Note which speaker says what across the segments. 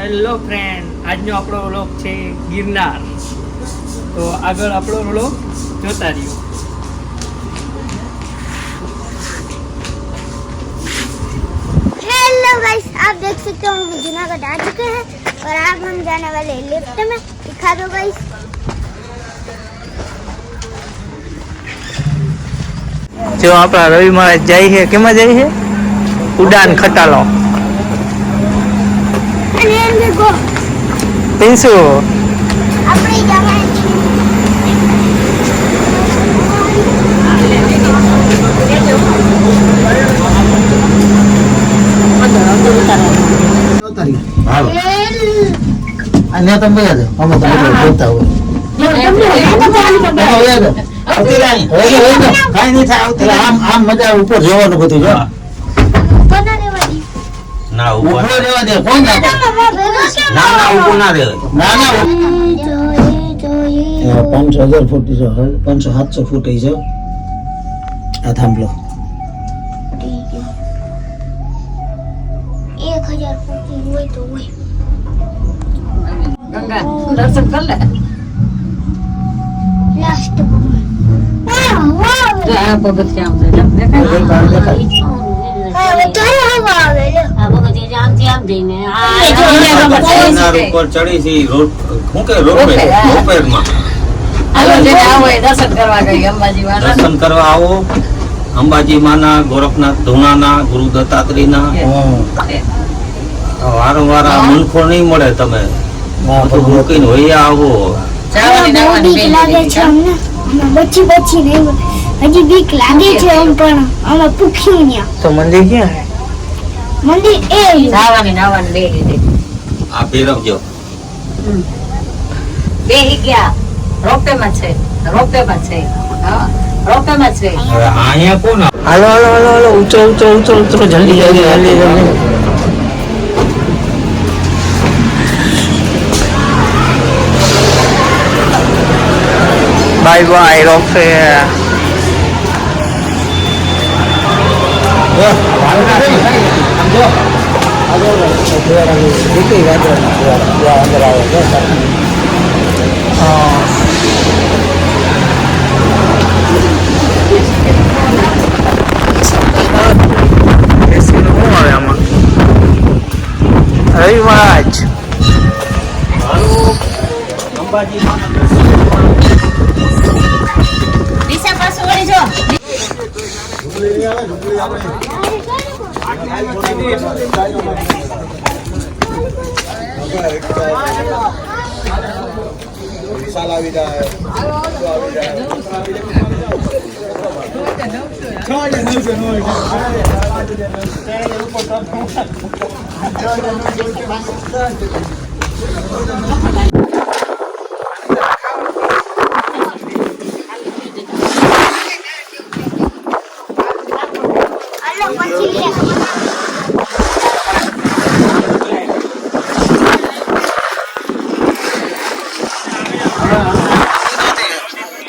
Speaker 1: Hello friend, આજનો આપણો vlog છે ગિરનાર. તો આગળ આપણો વ્લોગ જોતા રહ્યો.
Speaker 2: हेलो गाइस, आप देख सकते हो हम जूनागढ़ आ चुके हैं और अब हम जाने वाले हैं लिफ्ट में. दिखा दो गाइस.
Speaker 1: जो આપણા રવિ મહારાજ જાય છે, કેમાં જાય છે? ઉડાન ખટાલો.
Speaker 2: અને એમ ગો
Speaker 1: પિન્સુ
Speaker 2: આપણે જવાનું છે.
Speaker 3: अन्य तुम भी आते हम तो बोलता हुआ કાઈ નહીં થાય. આમ મજા ઉપર જોવાનું બધું જો.
Speaker 2: કોના રેવાડી
Speaker 4: ના ઉપર
Speaker 3: રહેવા દે. કોણ ના
Speaker 4: ના ઉપર ના રહે.
Speaker 3: ના ના
Speaker 2: જોઈએ
Speaker 3: 5,000 ફૂટ છે, 500-700 ફૂટ છે આ થાંભલો.
Speaker 2: 1000 ફૂટ હોય તો હોય.
Speaker 5: ગંગા દર્શન કર લે.
Speaker 2: લાસ્ટ વાહ વાહ
Speaker 5: જો આ પગથિયાં છે, જમ દેખાય.
Speaker 2: હવે તો હવા આવે લે.
Speaker 5: આ પગથિયાં આમથી આમ જઈને
Speaker 4: ગિરનાર ઉપર ચડી છે રોડ હું કે રોપેરમાં
Speaker 5: હાલો જેને આવો એ દર્શન કરવા ગઈ અંબાજી વાળા.
Speaker 4: દર્શન કરવા આવો. અંબાજી માના, ગોરખનાથ ધુણાના, ગુરુ દત્તાત્રેયના વારંવાર આ મુનખો નહીં મળે. તમે બધું મૂકીને હોય આવો.
Speaker 5: જવાની
Speaker 2: બહુ
Speaker 5: નાવાની
Speaker 2: બીક લાગે છે અમને. બચી નહીં હજી બીક લાગે છે એમ, પણ અમે પૂખ્યું ન્યા
Speaker 1: તો મંદિર ક્યાં છે?
Speaker 2: મંદિર એ
Speaker 5: જવાની નાવાની બે લીધી.
Speaker 4: આ ફેરવજો.
Speaker 5: બે ગયા રોપેમાં છે, રોપેમાં છે. હા રોપેમાં છે.
Speaker 4: હવે અહીંયા કોણ
Speaker 1: હાલો હાલો હાલો હાલો, ઉતરો ઉતરો ઉતરો ઉતરો, જલ્દી જલ્દી જલ્દી જલ્દી. Bye bye રોપે. રવિ મહારાજ
Speaker 5: દિશા પાછું વળી જો.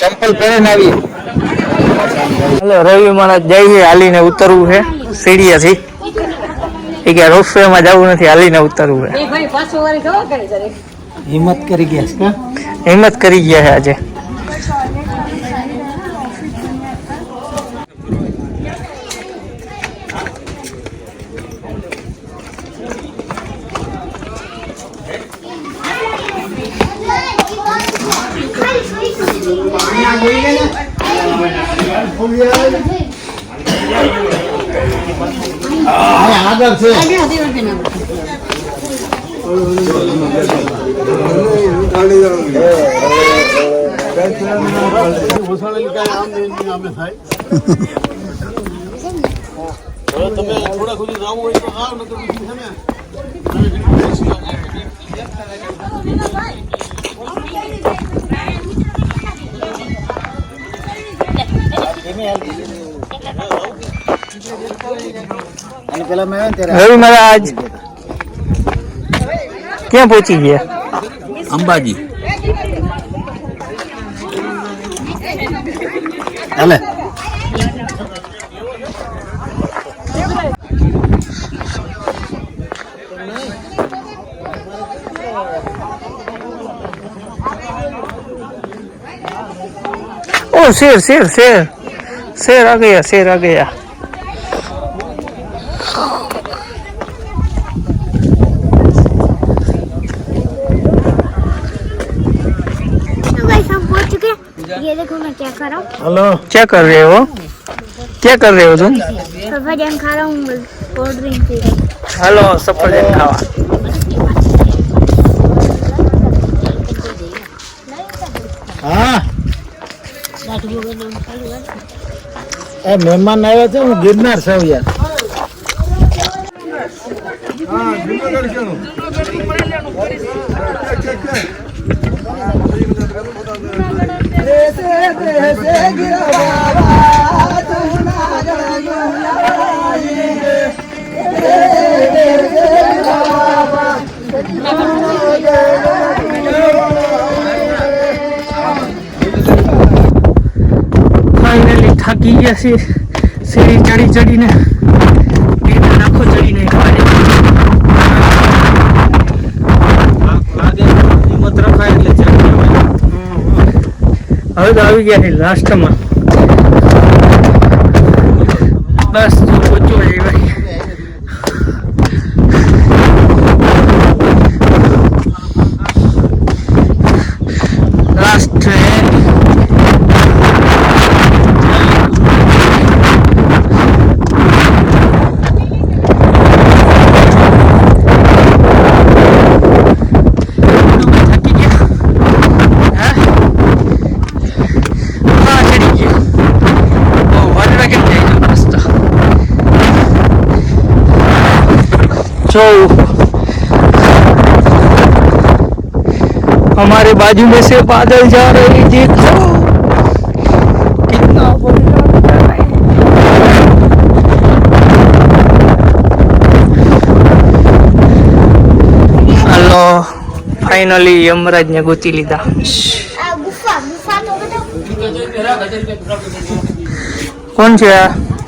Speaker 3: ચંપલ પહેરીને આવી.
Speaker 1: હાલો, રવિ મહારાજ જાય છે, હાલીને ઉતરવું છે સીડીએથી. એ કે રોપવે માં જવું નથી, હાલીને ઉતરવું છે.
Speaker 5: એ ભાઈ પાછું વળી ખબર કરી જરી.
Speaker 3: હિંમત કરી ગયા છે કા?
Speaker 1: હિંમત કરી ગયા છે આજે.
Speaker 3: આગળ છે.
Speaker 6: તમે થોડા સુધી જવું હોય તો આવ, નકર પછી છે ને
Speaker 3: અને પેલા મેં ત્યારે
Speaker 1: રવિ મહારાજ ક્યાં પહોંચી ગયા?
Speaker 4: અંબાજી.
Speaker 3: હાલે
Speaker 1: ओ शेर शेर शेर शेर आ गया, शेर आ गया।
Speaker 2: तो गाइस हम पहुंच चुके हैं। ये देखो मैं क्या कर रहा हूँ।
Speaker 3: हेलो
Speaker 1: क्या कर रहे हो? क्या कर रहे हो तुम?
Speaker 2: सफरजन खा रहा हूँ, कोल्ड ड्रिंक पी रहा हूँ।
Speaker 1: हेलो सफरजन खावा।
Speaker 3: હા એ મહેમાન આવ્યા છે, હું ગિરનાર છું યાર.
Speaker 1: ફાઇનલી થાકી ગયા છે. સીડી ચડી ચડીને નાખો ચડીને
Speaker 4: લાગે હિંમત રખાય એટલે ચડી જવાય.
Speaker 1: હવે તો આવી ગયા છે લાસ્ટમાં. બસ જો પહોંચો એ ભાઈ. Last train. जो हमारे बाजू में से बादल जा रहे हैं, देखो कितना हेलो फाइनली यमराज ने गोती लीधा.
Speaker 2: गुफा गुफा तो बताओ।
Speaker 1: कौन है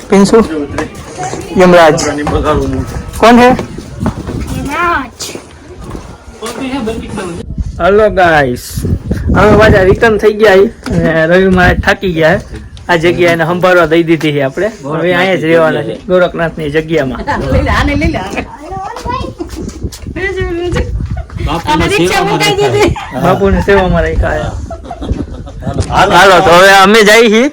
Speaker 1: पिंसू? यमराज कौन है? हेलो गाइस, હવે પાછા રિટર્ન થઈ ગયા અને રવિ મહારાજ થાકી ગયા. આ જગ્યા એને સંભાળવા દઈ દીધી છે આપણે. હવે અહીંયા જ રહેવાના છે ગોરખનાથની જગ્યામાં. બાપુની સેવામાં રાખ્યા. હાલો તો હવે અમે જઈએ છીએ.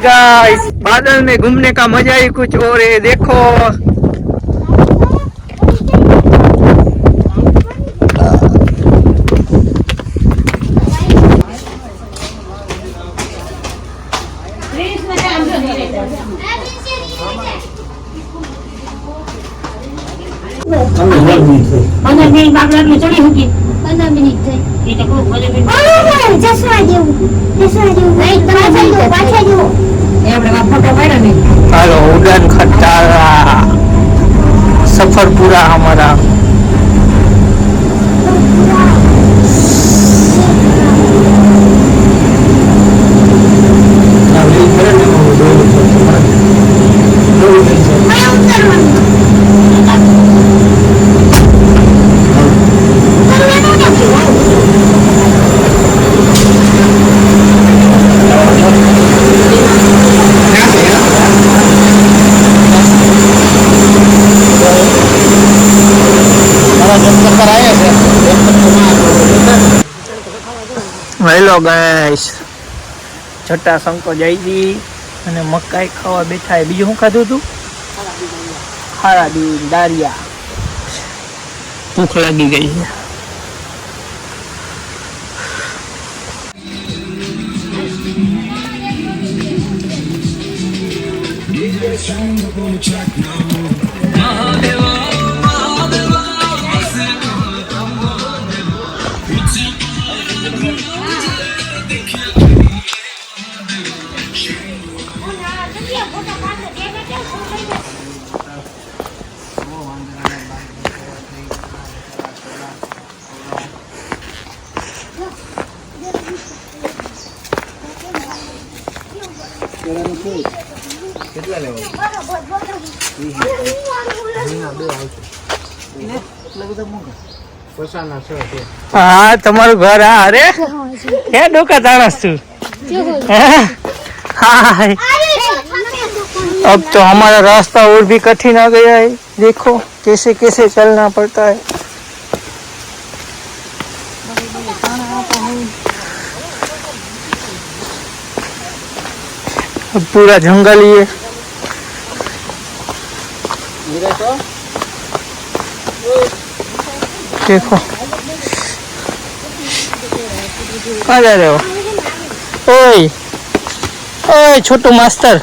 Speaker 1: गाइस बादल में घूमने का मजा ही कुछ और है. देखो हेलो उड़ान खटारा सफर पूरा हमारा. હેલો ગાઈસ, છઠ્ઠા શંકો જઈજી અને મકાઈ ખાવા બેઠા. બીજું શું ખાધું તું? હારાડી દારિયા. ભૂખ લાગી ગઈ છે. हाँ तुम्हारू घर हाँ अरे क्या डोका तारस तू हाँ अब तो हमारा रास्ता और भी कठिन आ गया है देखो कैसे कैसे चलना पड़ता है अब पूरा जंगल ही है देखो कहाँ जा रहे हो ओए ओए छोटू मास्टर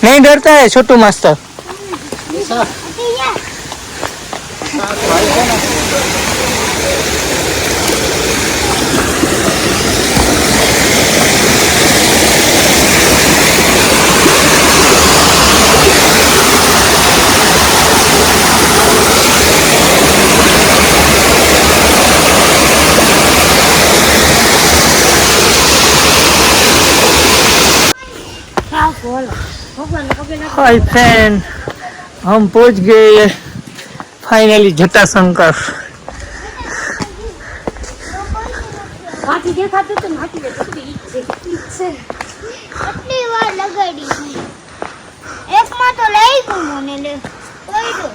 Speaker 1: नहीं डरता है छोटू मास्टर हाय फ्रेंड हम पहुंच गए फाइनली जटाशंकर
Speaker 2: આટલી વાર લગાડી એકમાં તો લઈ ગયું મને લે કોઈ તો